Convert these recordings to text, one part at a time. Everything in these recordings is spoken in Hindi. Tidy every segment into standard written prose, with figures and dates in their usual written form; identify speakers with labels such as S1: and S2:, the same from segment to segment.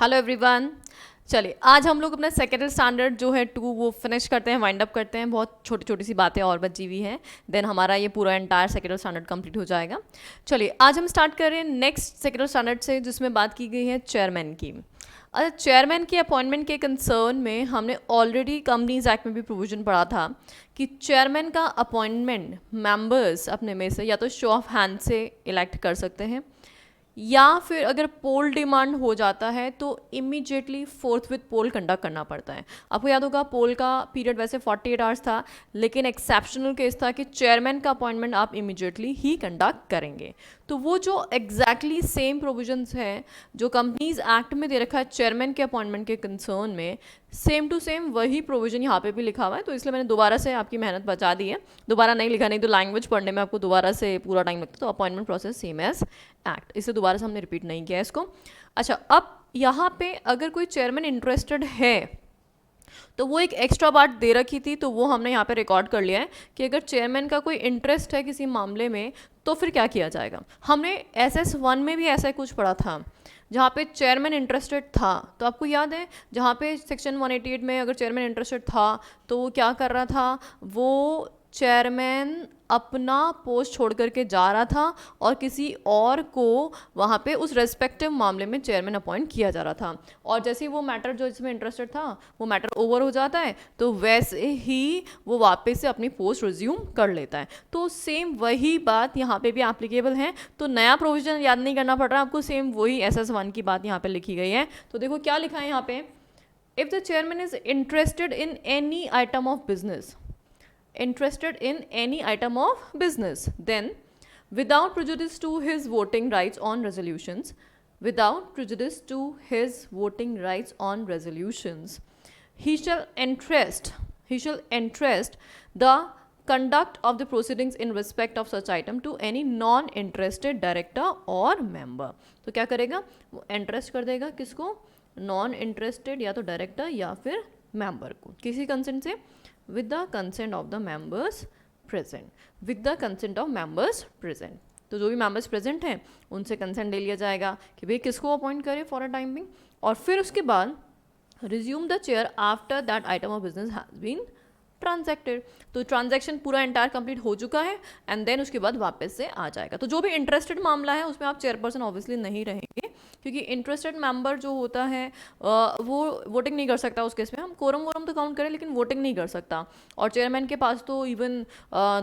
S1: Hello everyone. चलिए आज हम लोग अपना सेकेंड स्टैंडर्ड जो है 2 वो फिनिश करते हैं, वाइंड अप करते हैं। बहुत छोटी छोटी सी बातें और बची हुई हैं, देन हमारा ये पूरा एंटायर सेकेंड स्टैंडर्ड कंप्लीट हो जाएगा। चलिए आज हम स्टार्ट कर रहे हैं नेक्स्ट सेकेंड स्टैंडर्ड से, जिसमें बात की गई है चेयरमैन की। अच्छा, चेयरमैन की अपॉइंटमेंट के कंसर्न में हमने ऑलरेडी कंपनीज एक्ट में भी प्रोविजन पढ़ा था कि चेयरमैन का अपॉइंटमेंट मेंबर्स अपने में से या तो शो ऑफ हैंड से इलेक्ट कर सकते हैं, या फिर अगर पोल डिमांड हो जाता है तो immediately forthwith poll conduct करना पड़ता है। आपको याद होगा पोल का पीरियड वैसे 48 आवर्स था, लेकिन एक्सेप्शनल केस था कि चेयरमैन का अपॉइंटमेंट आप इमीडिएटली ही कंडक्ट करेंगे। तो वो जो एग्जैक्टली सेम प्रोविजंस है जो कंपनीज एक्ट में दे रखा है चेयरमैन के अपॉइंटमेंट के कंसर्न में, सेम टू सेम वही प्रोविजन यहाँ पे भी लिखा हुआ है। तो इसलिए मैंने दोबारा से आपकी मेहनत बचा दी है, दोबारा नहीं लिखा, नहीं तो लैंग्वेज पढ़ने में आपको दोबारा से पूरा टाइम लगता है। तो appointment process same as act, इसे दोबारा से हमने रिपीट नहीं किया इसको। अच्छा, अब यहाँ पे अगर कोई चेयरमैन इंटरेस्टेड है तो वो एक एक्स्ट्रा बात दे रखी थी, तो वो हमने यहाँ पे रिकॉर्ड कर लिया है कि अगर चेयरमैन का कोई इंटरेस्ट है किसी मामले में तो फिर क्या किया जाएगा। हमने SS1 में भी ऐसा कुछ पढ़ा था जहाँ पे चेयरमैन इंटरेस्टेड था। तो आपको याद है जहाँ पे सेक्शन 188 में अगर चेयरमैन इंटरेस्टेड था तो वो क्या कर रहा था, वो चेयरमैन अपना पोस्ट छोड़ करके जा रहा था और किसी और को वहाँ पे उस रेस्पेक्टिव मामले में चेयरमैन अपॉइंट किया जा रहा था। और जैसे ही वो मैटर जो इसमें इंटरेस्टेड था वो मैटर ओवर हो जाता है तो वैसे ही वो वापस से अपनी पोस्ट रिज्यूम कर लेता है। तो सेम वही बात यहाँ पे भी एप्लीकेबल है। तो नया प्रोविजन याद नहीं करना पड़ रहा आपको, सेम वही SS1 की बात यहाँ पे लिखी गई है। तो देखो क्या लिखा है यहाँ पे, if the chairman is interested in any item of business, interested in any item of business, then without prejudice to his voting rights on resolutions, without prejudice to his voting rights on resolutions, he shall entrust the conduct of the proceedings in respect of such item to any non interested director or member। तो क्या करेगा, वो इंटरेस्ट कर देगा किसको, नॉन इंटरेस्टेड या तो डायरेक्टर या फिर मेंबर को, किसी कंसेंट से, with the consent of the members present, with the consent of members present। तो जो भी मेंबर्स प्रेजेंट हैं उनसे कंसेंट ले लिया जाएगा कि भाई किसको अपॉइंट करें फॉर अ टाइमिंग, और फिर उसके बाद resume the chair after that item of business has been transacted. तो ट्रांजैक्शन पूरा एंटायर कंप्लीट हो चुका है एंड देन उसके बाद वापस से आ जाएगा। तो जो भी इंटरेस्टेड मामला है उसमें आप चेयरपर्सन ऑब्वियसली नहीं रहेंगे, क्योंकि इंटरेस्टेड मेंबर जो होता है वो वोटिंग नहीं कर सकता उस केस में। हम कोरम वोरम तो काउंट करें लेकिन वोटिंग नहीं कर सकता। और चेयरमैन के पास तो इवन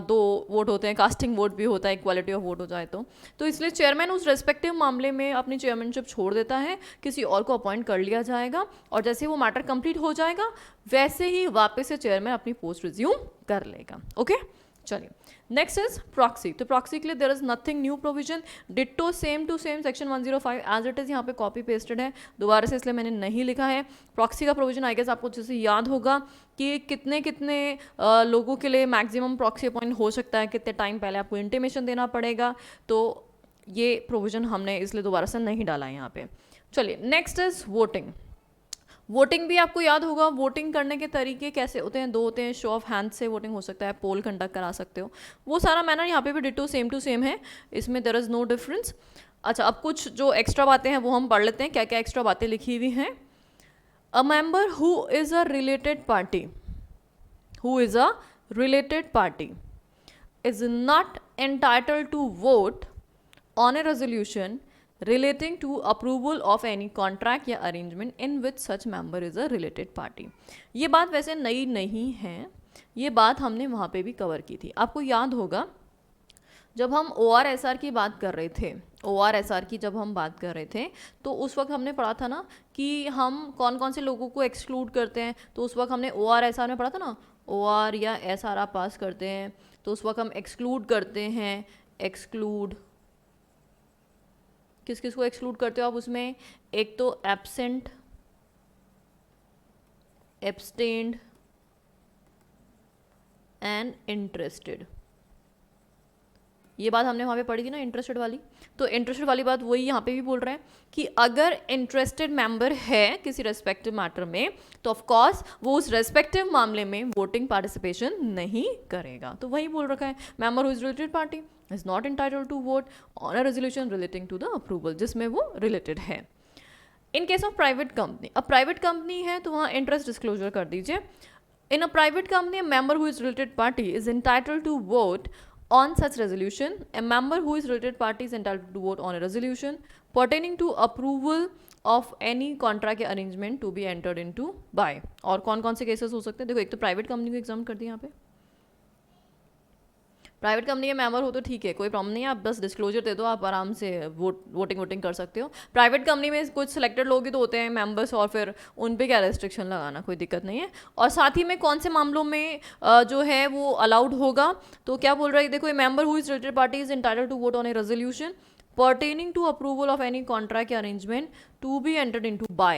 S1: 2 वोट होते हैं, कास्टिंग वोट भी होता है, इक्वालिटी ऑफ वोट हो जाए तो इसलिए चेयरमैन उस रेस्पेक्टिव मामले में अपनी चेयरमैनशिप छोड़ देता है, किसी और को अपॉइंट कर लिया जाएगा, और जैसे ही वो मैटर कंप्लीट हो जाएगा वैसे ही वापस से चेयरमैन अपनी पोस्ट रिज्यूम कर लेगा। ओके, चलिए नेक्स्ट इज प्रॉक्सी। तो प्रॉक्सी के लिए there is nothing new provision, ditto same to same section 105 as it is यहाँ पे कॉपी पेस्टेड है दोबारा से, इसलिए मैंने नहीं लिखा है। प्रॉक्सी का प्रोविजन आई गेस आपको जैसे याद होगा कि कितने कितने लोगों के लिए मैक्सिमम प्रॉक्सी अपॉइंट हो सकता है, कितने टाइम पहले आपको इंटीमेशन देना पड़ेगा। तो ये प्रोविजन हमने इसलिए दोबारा से नहीं डाला है यहाँ पे। चलिए नेक्स्ट इज वोटिंग। वोटिंग भी आपको याद होगा, वोटिंग करने के तरीके कैसे होते हैं, 2 होते हैं, शो ऑफ हैंड से वोटिंग हो सकता है, पोल कंडक्ट करा सकते हो, वो सारा मैनर यहाँ पे भी डिटो सेम टू सेम है, इसमें देयर इज नो डिफरेंस। अच्छा, अब कुछ जो एक्स्ट्रा बातें हैं वो हम पढ़ लेते हैं, क्या क्या एक्स्ट्रा बातें लिखी हुई हैं। A member who is a related party, who is a related party is not entitled to vote on a resolution relating to approval of any contract या arrangement in which such member is a related party। ये बात वैसे नई नहीं है, ये बात हमने वहाँ पे भी कवर की थी। आपको याद होगा जब हम ORSR की बात कर रहे थे, ORSR की जब हम बात कर रहे थे तो उस वक्त हमने पढ़ा था ना कि हम कौन कौन से लोगों को एक्सक्लूड करते हैं। तो उस वक्त हमने ORSR में पढ़ा था ना, OR या SR आप पास करते हैं तो उस वक्त हम एक्सक्लूड करते हैं, एक्सक्लूड किस किस को एक्सक्लूड करते हो आप उसमें, एक तो एब्सेंट, एब्सटेन्ड एंड इंटरेस्टेड। ये बात हमने वहाँ पे पढ़ी थी ना इंटरेस्टेड वाली। तो इंटरेस्टेड वाली बात वही यहाँ पे भी बोल रहे हैं कि अगर इंटरेस्टेड मेंबर है किसी रेस्पेक्टिव मैटर में तो ऑफ कोर्स वो उस रेस्पेक्टिव मामले में वोटिंग पार्टिसिपेशन नहीं करेगा। तो वही बोल रखा है, member who is related party is not entitled to vote on a resolution relating to the approval, जिसमें वो रिलेटेड है। In case of private company, अब प्राइवेट कंपनी है तो वहाँ इंटरेस्ट डिस्क्लोजर कर दीजिए. In a private company, a member who is related party is entitled to vote on such resolution. A member who is related party is entitled to vote on a resolution pertaining to approval of any contract या arrangement to be entered into by. और कौन कौन से cases हो सकते हैं? देखो, एक तो प्राइवेट कंपनी को एग्जाम कर दिया यहाँ पे. प्राइवेट कंपनी के मेंबर हो तो ठीक है, कोई प्रॉब्लम नहीं है, आप बस डिस्क्लोजर दे दो, आप आराम से वोटिंग कर सकते हो. प्राइवेट कंपनी में कुछ सिलेक्टेड लोग ही तो होते हैं मेंबर्स, और फिर उन पे क्या रेस्ट्रिक्शन लगाना, कोई दिक्कत नहीं है. और साथ ही में कौन से मामलों में जो है वो अलाउड होगा, तो क्या बोल रहा है, देखो, a member who is related party is entitled to vote on a resolution pertaining to approval of any contract या arrangement to be entered into by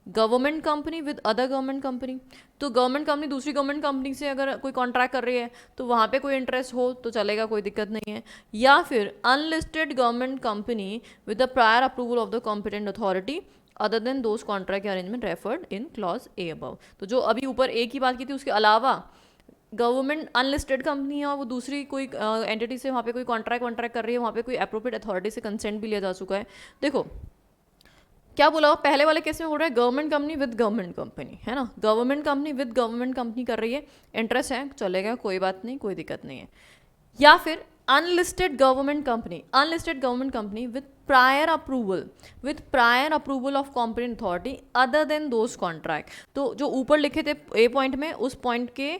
S1: government company with other government company. तो गवर्नमेंट कंपनी दूसरी गवर्नमेंट कंपनी से अगर कोई कॉन्ट्रैक्ट कर रही है तो वहाँ पे कोई इंटरेस्ट हो तो चलेगा, कोई दिक्कत नहीं है. या फिर unlisted government company with the prior approval of the competent authority other than those contract arrangement referred in clause A above. तो जो अभी ऊपर ए की बात की थी उसके अलावा गवर्नमेंट अनलिस्टेड कंपनी है और वो दूसरी कोई एंटिटी से वहाँ पे कोई कॉन्ट्रैक्ट कर रही है, वहाँ पे कोई अप्रोप्रिएट अथॉरिटी से कंसेंट भी लिया जा चुका है. देखो क्या बोला, पहले वाले केस में बोल रहा है government company with government company, है ना, government company with government company कर रही है, इंटरेस्ट है, चलेगा, कोई बात नहीं, कोई दिक्कत नहीं है. या फिर unlisted government company with prior approval of competent authority other than those contract. तो जो ऊपर लिखे थे ए पॉइंट में, उस पॉइंट के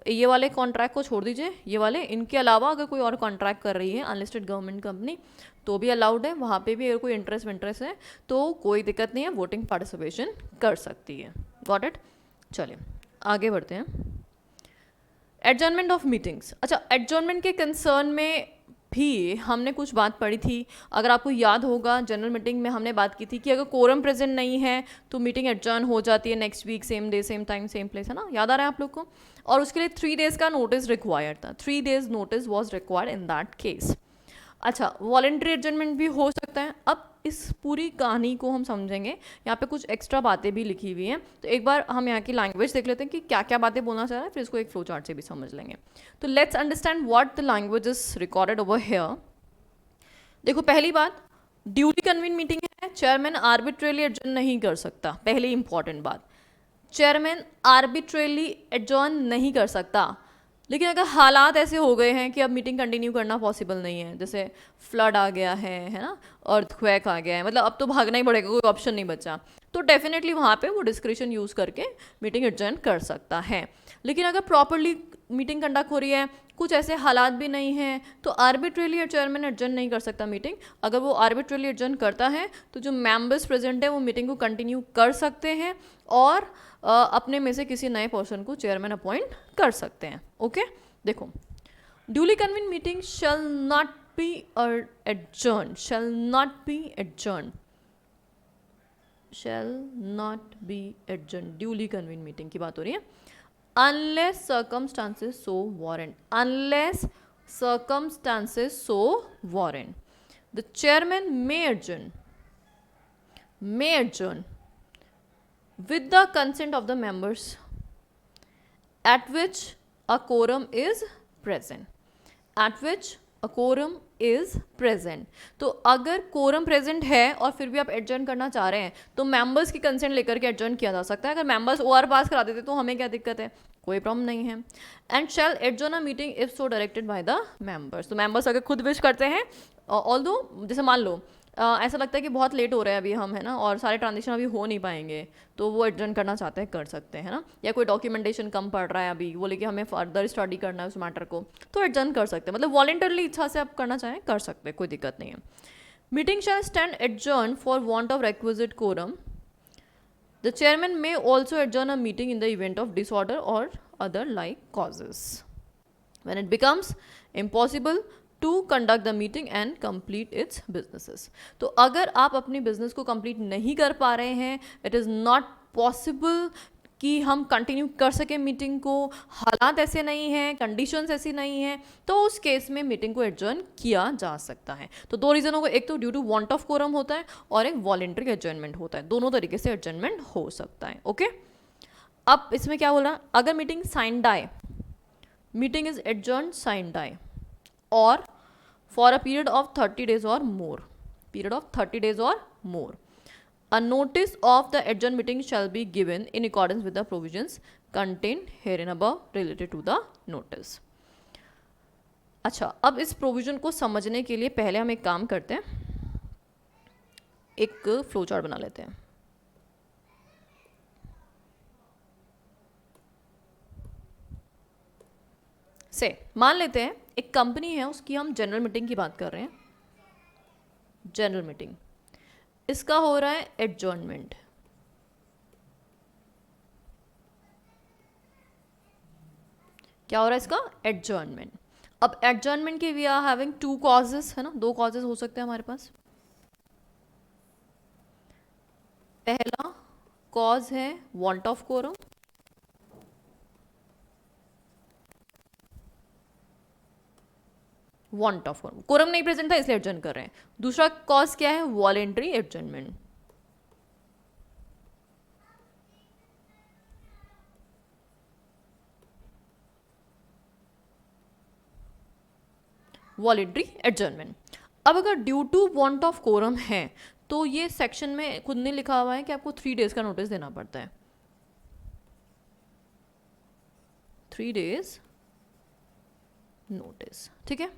S1: ये वाले कॉन्ट्रैक्ट को छोड़ दीजिए, ये वाले, इनके अलावा अगर कोई और कॉन्ट्रैक्ट कर रही है अनलिस्टेड गवर्नमेंट कंपनी तो भी अलाउड है. वहाँ पे भी अगर कोई इंटरेस्ट है तो कोई दिक्कत नहीं है, वोटिंग पार्टिसिपेशन कर सकती है. Got it. चलिए आगे बढ़ते हैं. Adjournment of meetings. अच्छा, एडजर्नमेंट के कंसर्न में भी हमने कुछ बात पढ़ी थी. अगर आपको याद होगा, जनरल मीटिंग में हमने बात की थी कि अगर कोरम प्रेजेंट नहीं है तो मीटिंग एडजर्न हो जाती है next week, same day same time same place, है ना, याद आ रहा है आप लोग को. और उसके लिए 3 days का नोटिस रिक्वायर्ड था. 3 days notice was required in that case. अच्छा, वॉलेंट्री एडजर्नमेंट भी हो सकता है. अब इस पूरी कहानी को हम समझेंगे, यहाँ पे कुछ एक्स्ट्रा बातें भी लिखी हुई हैं. तो एक बार हम यहाँ की लैंग्वेज देख लेते हैं कि क्या क्या बातें बोलना चाह रहा है, फिर इसको एक फ्लो चार्ट से भी समझ लेंगे. तो let's understand what the language is recorded over here. देखो, पहली बात, ड्यूली कन्वीन मीटिंग है, चेयरमैन आर्बिट्रेली एडजर्न नहीं कर सकता. पहली इंपॉर्टेंट बात, चेयरमैन आर्बिट्रेली एडजर्न नहीं कर सकता. लेकिन अगर हालात ऐसे हो गए हैं कि अब मीटिंग कंटिन्यू करना पॉसिबल नहीं है, जैसे फ्लड आ गया है ना, अर्थक्वेक आ गया है, मतलब अब तो भागना ही पड़ेगा, कोई ऑप्शन नहीं बचा, तो डेफिनेटली वहाँ पे वो डिस्क्रिप्शन यूज़ करके मीटिंग एडजर्न कर सकता है. लेकिन अगर प्रॉपरली मीटिंग कंडक्ट हो रही है, कुछ ऐसे हालात भी नहीं हैं, तो आर्बिट्रेली चेयरमैन एडजर्न नहीं कर सकता मीटिंग. अगर वो आर्बिट्रेली एडजर्न करता है तो जो मेंबर्स प्रेजेंट है वो मीटिंग को कंटिन्यू कर सकते हैं और अपने में से किसी नए पर्सन को चेयरमैन अपॉइंट कर सकते हैं. ओके, देखो, duly convene meeting shall not be adjourn, duly convene meeting की बात हो रही है. unless circumstances so warrant, the chairman may adjourn with the consent of the members at which a quorum is present. तो अगर कोरम प्रेजेंट है और फिर भी आप एडजर्न करना चाह रहे हैं तो मेंबर्स की कंसेंट लेकर के एडजर्न किया जा सकता है. अगर मेंबर्स ओआर पास करा देते तो हमें क्या दिक्कत है, कोई प्रॉब्लम नहीं है. And shall adjourn a meeting if so directed by the members. तो मेंबर्स अगर खुद विश करते हैं, ऑल्दो जैसे मान लो ऐसा लगता है कि बहुत लेट हो रहा है अभी हम, है ना, और सारे ट्रांजेक्शन अभी हो नहीं पाएंगे, तो वो एडजर्न करना चाहते हैं, कर सकते हैं ना. या कोई डॉक्यूमेंटेशन कम पड़ रहा है अभी, वो लेके हमें फर्दर स्टडी करना है उस मैटर को, तो एडजर्न कर सकते हैं. मतलब वॉलंटरली इच्छा से आप करना चाहें कर सकते हैं, कोई दिक्कत नहीं है. Meeting shall stand adjourn for want of requisite quorum. The chairman may also adjourn a meeting in the event of disorder और other like causes when it becomes impossible to conduct the meeting and complete its businesses. तो अगर आप अपनी बिजनेस को कंप्लीट नहीं कर पा रहे हैं, इट इज़ नॉट पॉसिबल कि हम कंटिन्यू कर सकें मीटिंग को, हालात ऐसे नहीं हैं, कंडीशंस ऐसी नहीं हैं, तो उस केस में मीटिंग को एडजर्न किया जा सकता है. तो 2 रीज़न होगा, एक तो due to want of quorum होता है और एक वॉलेंट्री एडजर्नमेंट होता है. दोनों तरीके से एडजर्नमेंट हो सकता है. ओके, अब इसमें क्या बोला, अगर meeting sine die, meeting is adjourn sine die और for a period of 30 days or more, A notice of the adjourned meeting shall be given in accordance with the provisions contained herein above related to the notice. अच्छा, अब इस प्रोविजन को समझने के लिए पहले हम एक काम करते हैं, एक फ्लो चार्ट बना लेते हैं. से मान लेते हैं एक कंपनी है, उसकी हम जनरल मीटिंग की बात कर रहे हैं. जनरल मीटिंग, इसका हो रहा है एडजॉर्नमेंट. क्या हो रहा है इसका? एडजॉर्नमेंट. अब एडजॉर्नमेंट के वी आर हैविंग 2 कॉजेस, है ना, 2 कॉजेस हो सकते हैं हमारे पास. पहला कॉज है want of quorum, want of quorum, quorum नहीं प्रेजेंट था इसलिए एडजॉर्न कर रहे हैं. दूसरा कॉज क्या है? Voluntary adjournment. Voluntary adjournment. अब अगर due to want of quorum है तो ये सेक्शन में खुद ने लिखा हुआ है कि आपको 3 डेज का नोटिस देना पड़ता है. 3 डेज नोटिस, ठीक है.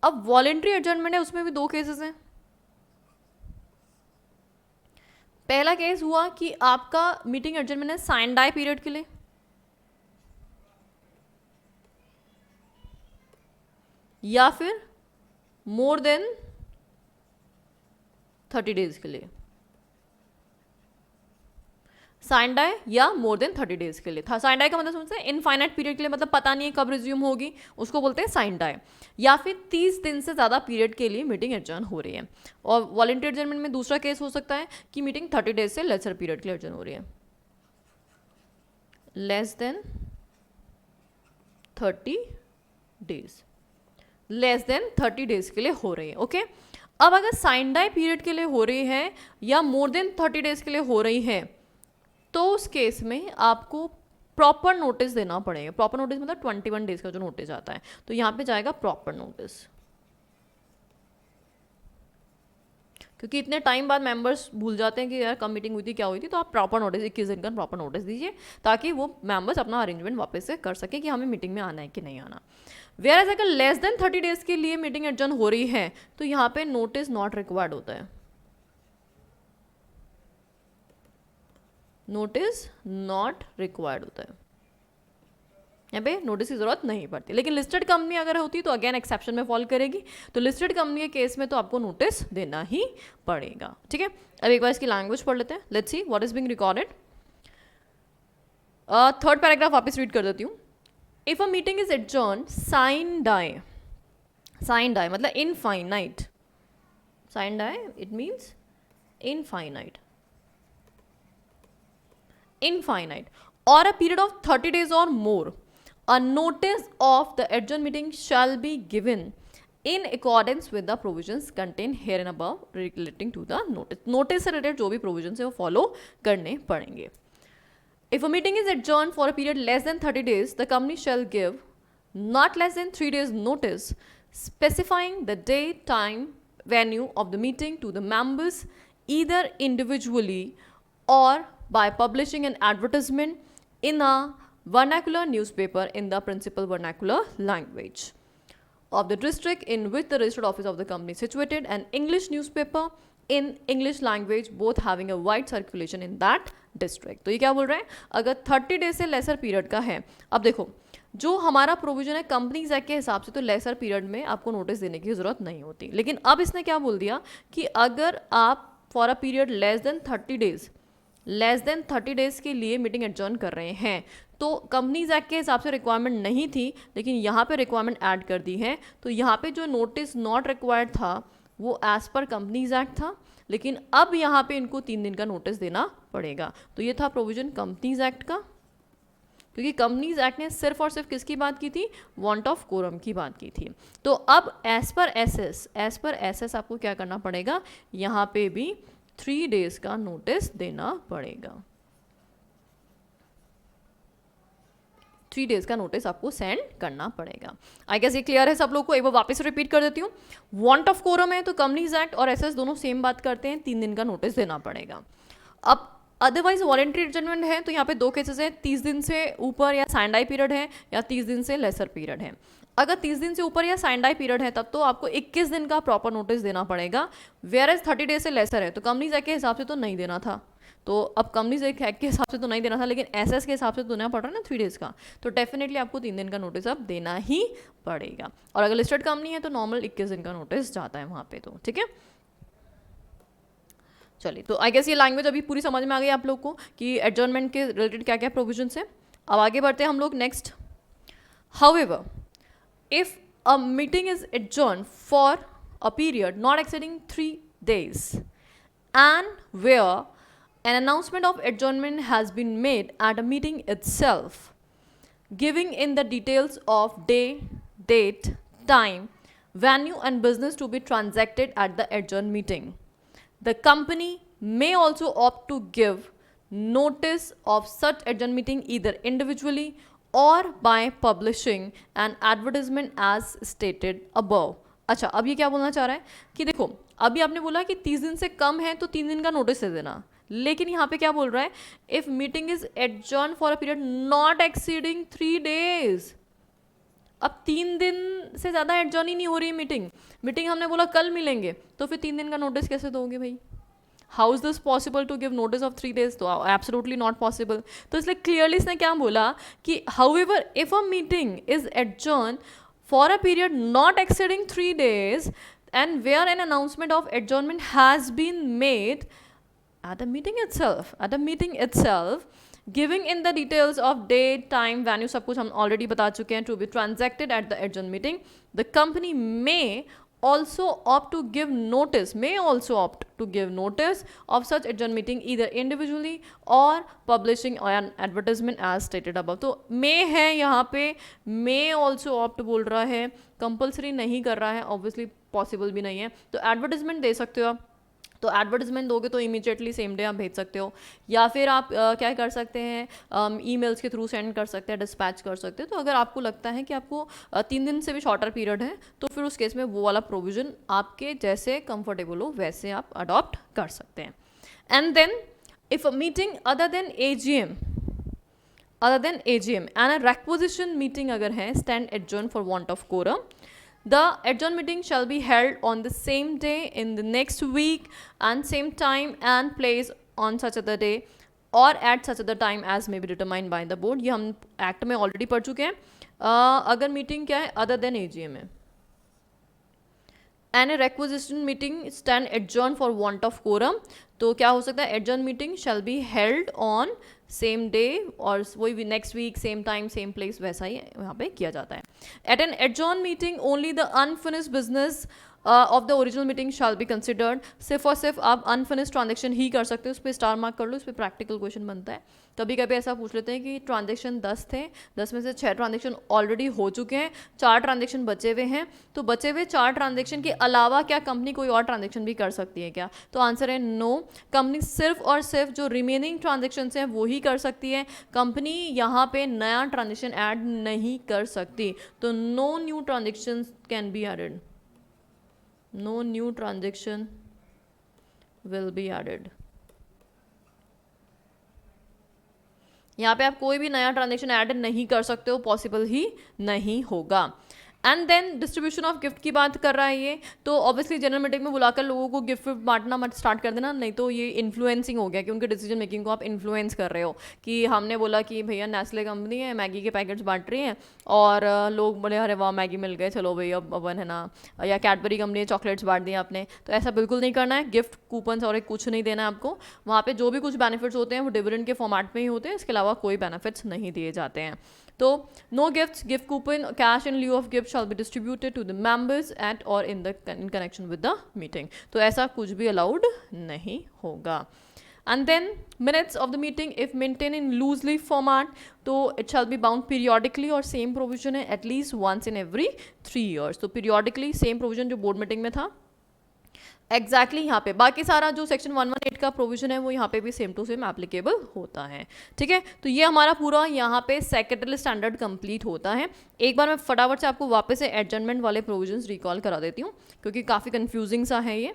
S1: अब वॉलेंट्री एडजॉर्नमेंट है, उसमें भी 2 केसेस हैं. पहला केस हुआ कि आपका मीटिंग एडजॉर्नमेंट है साइन डाई पीरियड के लिए, या फिर मोर देन 30 डेज के लिए. साइन डाई या मोर देन 30 डेज के लिए था. साइन डाई का मतलब समझते हैं इनफाइनाइट पीरियड के लिए, मतलब पता नहीं है कब रिज्यूम होगी, उसको बोलते हैं साइन डाई. या फिर 30 दिन से ज़्यादा पीरियड के लिए मीटिंग एडजॉर्न हो रही है. और वॉलंटरी एडजॉर्नमेंट में दूसरा केस हो सकता है कि मीटिंग 30 डेज से लेसर पीरियड के लिए एडजॉर्न हो रही है. Less than 30 days, less than 30 days के लिए हो रही है. ओके. अब अगर साइन डाई पीरियड के लिए हो रही है या मोर देन 30 डेज के लिए हो रही है तो उस केस में आपको प्रॉपर नोटिस देना पड़ेगा. प्रॉपर नोटिस मतलब 21 डेज का जो नोटिस आता है, तो यहाँ पे जाएगा प्रॉपर नोटिस. क्योंकि इतने टाइम बाद मेंबर्स भूल जाते हैं कि यार कब मीटिंग हुई थी, क्या हुई थी, तो आप प्रॉपर नोटिस 21 दिन का प्रॉपर नोटिस दीजिए ताकि वो मेंबर्स अपना अरेंजमेंट वापस से कर सके कि हमें मीटिंग में आना है कि नहीं आना. वेयर एज अगर लेस देन 30 डेज के लिए मीटिंग एडजॉर्न हो रही है तो यहाँ पे नोटिस नॉट रिक्वायर्ड होता है. नोटिस नॉट रिक्वायर्ड होता है, यहाँ पे नोटिस की जरूरत नहीं पड़ती. लेकिन लिस्टेड कंपनी अगर होती तो अगेन एक्सेप्शन में फॉल करेगी. तो लिस्टेड कंपनी के केस में तो आपको नोटिस देना ही पड़ेगा. ठीक है. अब एक बार इसकी लैंग्वेज पढ़ लेते हैं. Let's see what is being recorded. 3rd paragraph वापस रीड कर देती हूँ. If a meeting is adjourn sine die, sine die मतलब infinite. Sine die it means infinite, infinite or a period of 30 days or more, a notice of the adjourned meeting shall be given in accordance with the provisions contained herein above relating to the notice. Notice से related जो भी provisions है वो follow करने पड़ेंगे. If a meeting is adjourned for a period less than 30 days, the company shall give not less than 3 days notice specifying the day, time, venue of the meeting to the members either individually or by publishing an advertisement in a vernacular newspaper in the principal vernacular language of the district in which the registered office of the company is situated, an English newspaper in English language both having a wide circulation in that district. तो ये क्या बोल रहे हैं? अगर 30 डेज से लेसर पीरियड का है, अब देखो जो हमारा प्रोविजन है कंपनीज एक्ट के हिसाब से तो लेसर पीरियड में आपको नोटिस देने की ज़रूरत नहीं होती. लेकिन अब इसने क्या बोल दिया कि अगर आप for a period less than 30 days, less than 30 days के लिए मीटिंग एडजॉर्न कर रहे हैं तो कंपनीज एक्ट के हिसाब से रिक्वायरमेंट नहीं थी, लेकिन यहाँ पे रिक्वायरमेंट ऐड कर दी है. तो यहाँ पे जो नोटिस नॉट रिक्वायर्ड था वो एज पर कंपनीज एक्ट था, लेकिन अब यहाँ पे इनको 3 दिन का नोटिस देना पड़ेगा. तो ये था प्रोविजन कंपनीज एक्ट का, क्योंकि कंपनीज एक्ट ने सिर्फ और सिर्फ किसकी बात की थी? वांट ऑफ कोरम की बात की थी. तो अब एज पर एसएस आपको क्या करना पड़ेगा? यहाँ पे भी 3 डेज का नोटिस देना पड़ेगा. 3 डेज़ का नोटिस आपको सेंड करना पड़ेगा। आई गेस ये क्लियर है सब लोग को। एक बार वापस रिपीट कर देती हूँ। वांट ऑफ कोरम है तो कंपनीज एक्ट और एसएस दोनों सेम बात करते हैं, 3 दिन का नोटिस देना पड़ेगा। अब अदरवाइज वॉलेंट्री एडजमेंट है तो यहाँ पे 2 केसेस हैं, 30 दिन से ऊपर या साइंडाई पीरियड है या 30 दिन से लेसर पीरियड है। अगर 30 दिन से ऊपर या साइंडाई पीरियड है तब तो आपको 21 दिन का प्रॉपर नोटिस देना पड़ेगा। वेयर एज 30 डेज से लेसर है तो कंपनीज एक्ट के हिसाब से तो नहीं देना था, तो अब कंपनीज एक्ट के हिसाब से तो नहीं देना था, लेकिन एसएस के हिसाब से तो देना पड़ रहा है ना 3 डेज़ का, तो डेफिनेटली आपको 3 दिन का नोटिस अब देना ही पड़ेगा। और अगर लिस्टेड कंपनी है तो नॉर्मल 21 दिन का नोटिस जाता है वहाँ पे, तो ठीक है। चलिए, तो आई गेस ये लैंग्वेज अभी पूरी समझ में आ गई आप लोग को कि एडजर्नमेंट के रिलेटेड क्या क्या प्रोविजंस है। अब आगे बढ़ते हैं हम लोग next. However, if a meeting is adjourn for a period not exceeding 3 days and where an announcement of adjournment has been made at a meeting itself, giving in the details of day, date, time, venue and business to be transacted at the adjourned meeting. The company may also opt to give notice of such adjourned meeting either individually or by publishing an advertisement as stated above. अच्छा, अब ये क्या बोलना चाह रहा है कि देखो, अभी आपने बोला कि 30 दिन से कम है तो 3 दिन का नोटिस दे देना, लेकिन यहाँ पे क्या बोल रहा है, if meeting is adjourn for a period not exceeding 3 days। अब 3 दिन से ज़्यादा एडजर्न ही नहीं हो रही मीटिंग हमने बोला कल मिलेंगे, तो फिर 3 दिन का नोटिस कैसे दोगे भाई? How is this possible to give notice of 3 days? तो एब्सोल्युटली नॉट पॉसिबल। तो इसलिए क्लियरली इसने क्या बोला कि however if a meeting is adjourn for a period not exceeding 3 days and where an announcement of adjournment has been made at the meeting itself, giving in the details of date, time, venue, सब कुछ हम already बता चुके हैं, to be transacted at the adjourned meeting, the company may also opt to give notice of such adjourned meeting either individually or publishing an advertisement as stated above। तो may है यहाँ पे, may also opt बोल रहा है, कंपल्सरी नहीं कर रहा है, ऑब्वियसली पॉसिबल भी नहीं है, तो एडवर्टाइजमेंट दे सकते हो आप। तो एडवर्टाइजमेंट दोगे तो इमीडिएटली सेम डे आप भेज सकते हो, या फिर आप क्या कर सकते हैं, ईमेल्स के थ्रू सेंड कर सकते हैं, डिस्पैच कर सकते हैं। तो अगर आपको लगता है कि आपको 3 दिन से भी शॉर्टर पीरियड है तो फिर उस केस में वो वाला प्रोविज़न आपके जैसे कंफर्टेबल हो वैसे आप अडॉप्ट कर सकते हैं। And then if a meeting other than AGM and a requisition meeting अगर है stand adjourn for want of quorum, the adjourned meeting shall be held on the same day in the next week and same time and place on such other day or at such other time as may be determined by the board। ये हम एक्ट में ऑलरेडी पढ़ चुके हैं। अगर मीटिंग क्या है, अदर देन एजीएम है, and a requisition meeting stand adjourn for want of quorum, तो क्या हो सकता है, adjourn meeting shall be held on same day और वही next week same time same place, वैसा ही यहाँ पे किया जाता है। At an adjourn meeting only the unfinished business of the original meeting shall be considered. सिर्फ और सिर्फ आप अनफिनिश्ड ट्रांजेक्शन ही कर सकते हो, उस पर स्टार मार्क कर लो, उस पर प्रैक्टिकल क्वेश्चन बनता है। कभी कभी ऐसा पूछ लेते हैं कि ट्रांजेक्शन 10 थे, 10 में से 6 ट्रांजेक्शन ऑलरेडी हो चुके हैं, 4 ट्रांजेक्शन बचे हुए हैं, तो बचे हुए 4 ट्रांजेक्शन के अलावा क्या कंपनी कोई और ट्रांजेक्शन भी कर सकती है क्या? तो आंसर है नो, कंपनी सिर्फ और सिर्फ जो रिमेनिंग ट्रांजेक्शन हैं वो ही कर सकती है, कंपनी यहाँ पे नया ट्रांजेक्शन ऐड नहीं कर सकती। तो no new transaction can be added, no new transaction will be added। यहाँ पे आप कोई भी नया ट्रांजेक्शन ऐड नहीं कर सकते हो, पॉसिबल ही नहीं होगा। And then distribution of gift की बात कर रहा है ये, तो ऑब्वियसली जनरल मीटिंग में बुलाकर लोगों को गिफ्ट बांटना मत स्टार्ट कर देना, नहीं तो ये इन्फ्लुएंसिंग हो गया कि उनके डिसीजन मेकिंग को आप इन्फ्लुएंस कर रहे हो। कि हमने बोला कि भैया नेस्ले कंपनी है, मैगी के पैकेट्स बांट रही हैं, और लोग बोले अरे वाह मैगी मिल गए, चलो भैया अपन है ना, या कैडबरी कंपनी है चॉकलेट्स बांट दिए आपने, तो ऐसा बिल्कुल नहीं करना है। गिफ्ट कूपन्स और कुछ नहीं देना है आपको, वहाँ पर जो भी कुछ बेनिफिट्स होते हैं वो डिविडेंड के फॉर्मेट में ही होते हैं, इसके अलावा कोई बेनिफिट्स नहीं दिए जाते हैं। तो no gifts, gift coupon, cash in lieu of gift shall be distributed to the members at और in connection with the meeting. तो ऐसा कुछ भी अलाउड नहीं होगा। And then minutes of the meeting if maintain in loosely format, तो it shall be bound periodically, और सेम प्रोविजन है at least once in every 3 years। तो पीरियोडिकली सेम प्रोविजन जो बोर्ड मीटिंग में था, एग्जैक्टली यहाँ पे बाकी सारा जो सेक्शन 118 का प्रोविजन है वो यहाँ पे भी सेम टू सेम एप्लीकेबल होता है। ठीक है, तो ये हमारा पूरा यहाँ पे सेक्रेटरी स्टैंडर्ड कंप्लीट होता है। एक बार मैं फटाफट से आपको वापस से एडजमेंट वाले प्रोविजंस रिकॉल करा देती हूँ क्योंकि काफ़ी कन्फ्यूजिंग सा है ये।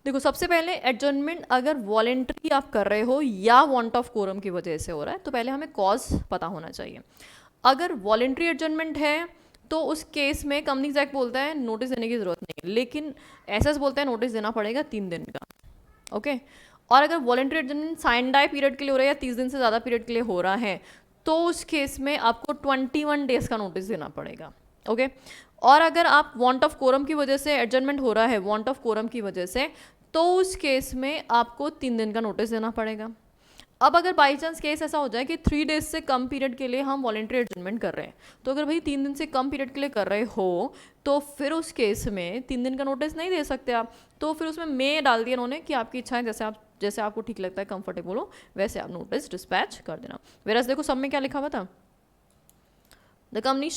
S1: देखो, सबसे पहले एडजमेंट अगर वॉलेंट्री आप कर रहे हो या वांट ऑफ कोरम की वजह से हो रहा है तो पहले हमें कॉज पता होना चाहिए। अगर वॉलेंट्री एडजमेंट है तो उस केस में कंपनीज एक्ट बोलता है नोटिस देने की ज़रूरत नहीं है, लेकिन एसएस बोलता है नोटिस देना पड़ेगा 3 दिन का। ओके, और अगर voluntary adjournment sine die period के लिए हो रहा है या 30 दिन से ज़्यादा पीरियड के लिए हो रहा है तो उस केस में आपको 21 डेज का नोटिस देना पड़ेगा। ओके, और अगर आप वांट ऑफ कोरम की वजह से एडजमेंट हो रहा है, वांट ऑफ कोरम की वजह से, तो उस केस में आपको 3 दिन का नोटिस देना पड़ेगा। अब अगर बाई चांस केस ऐसा हो जाए कि 3 डेज से कम पीरियड के लिए हम वॉलेंट्री एडजमेंट कर रहे हैं, तो अगर भाई 3 दिन से कम पीरियड के लिए कर रहे हो तो फिर उस केस में 3 दिन का नोटिस नहीं दे सकते आप। तो फिर उसमें मे डाल दिया उन्होंने कि आपकी इच्छा है, जैसे आपको ठीक लगता है, कंफर्टेबल हो, वैसे आप नोटिस डिस्पैच कर देना। वेरस देखो सब में क्या लिखा हुआ था, the company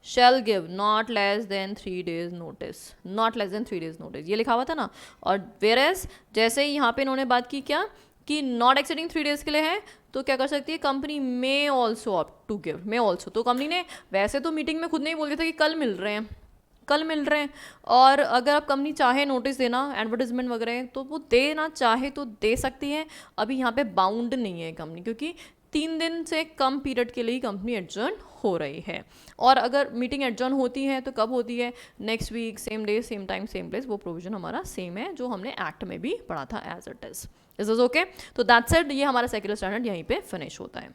S1: shall give not less than 3 days notice, not less than 3 days notice, ये लिखा हुआ था ना। और whereas जैसे ही यहाँ पे इन्होंने बात की क्या कि नॉट एक्सीडिंग 3 डेज के लिए है तो क्या कर सकती है company, may also opt to give, may also. तो कंपनी ने वैसे तो मीटिंग में खुद नहीं बोल दिया था कि कल मिल रहे हैं, कल मिल रहे हैं, और अगर आप कंपनी चाहे नोटिस देना एडवर्टाइजमेंट वगैरह तो वो देना चाहे तो दे सकती है। अभी यहाँ पे बाउंड नहीं है कंपनी, क्योंकि 3 दिन से कम पीरियड के लिए कंपनी एडजर्न हो रही है। और अगर मीटिंग एडजर्न होती है तो कब होती है, next week, same day, same time, same place. वो प्रोविजन हमारा सेम है जो हमने एक्ट में भी पढ़ा था एज इट इज। ओके, तो दैट्स इट, ये हमारा सेक्युलर स्टैंडर्ड यहीं पे फिनिश होता है।